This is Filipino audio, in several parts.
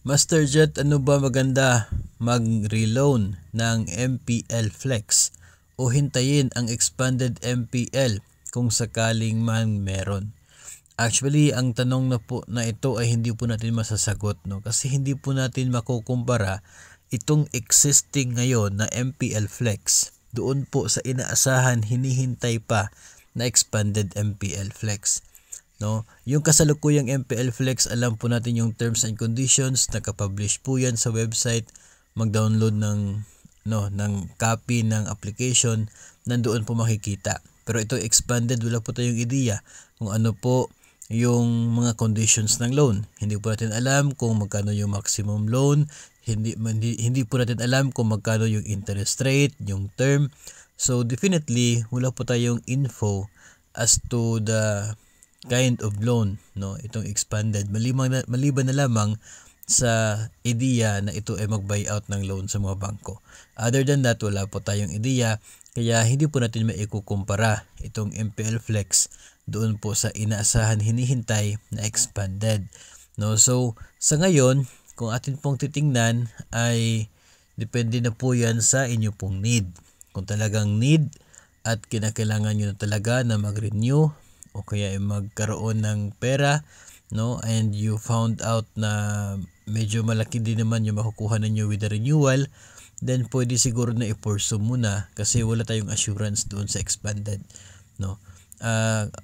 Master Jet, ano ba maganda? Mag-reloan ng MPL Flex o hintayin ang expanded MPL kung sakaling man meron? Actually, ang tanong na po na ito ay hindi po natin masasagot, no? Kasi hindi po natin makukumpara itong existing ngayon na MPL Flex doon po sa inaasahan hinihintay pa na expanded MPL Flex. No, yung kasalukuyang MPL Flex, alam po natin yung terms and conditions, nakapublish po yan sa website. Mag-download ng copy ng application, nandoon po makikita. Pero ito expanded, wala po tayong ideya kung ano po yung mga conditions ng loan. Hindi po natin alam kung magkano yung maximum loan, hindi po natin alam kung magkano yung interest rate, yung term. So definitely wala po tayong info as to the kind of loan, no, itong expanded, maliban na lamang sa ideya na ito ay mag-buyout ng loan sa mga bangko. Other than that, wala po tayong ideya, kaya hindi po natin maikukumpara itong MPL Flex doon po sa inaasahan hinihintay na expanded, no. So sa ngayon, kung atin pong titingnan, ay depende na po yan sa inyo pong need. Kung talagang need at kinakailangan nyo na talaga na mag-renew o kaya ay magkaroon ng pera, no, and you found out na medyo malaki din naman yung makukuha ninyo with the renewal, then pwede siguro na i-pursue muna kasi wala tayong assurance doon sa expanded, no.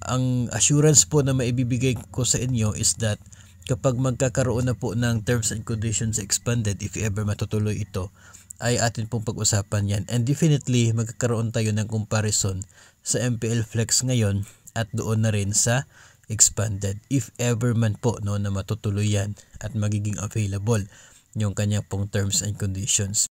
Ang assurance po na maibibigay ko sa inyo is that kapag magkakaroon na po ng terms and conditions expanded, if ever matutuloy ito, ay atin pong pag-usapan yan, and definitely magkakaroon tayo ng comparison sa MPL Flex ngayon at doon na rin sa expanded, if ever man po, no, na matutuloy yan at magiging available yung kanya pong terms and conditions.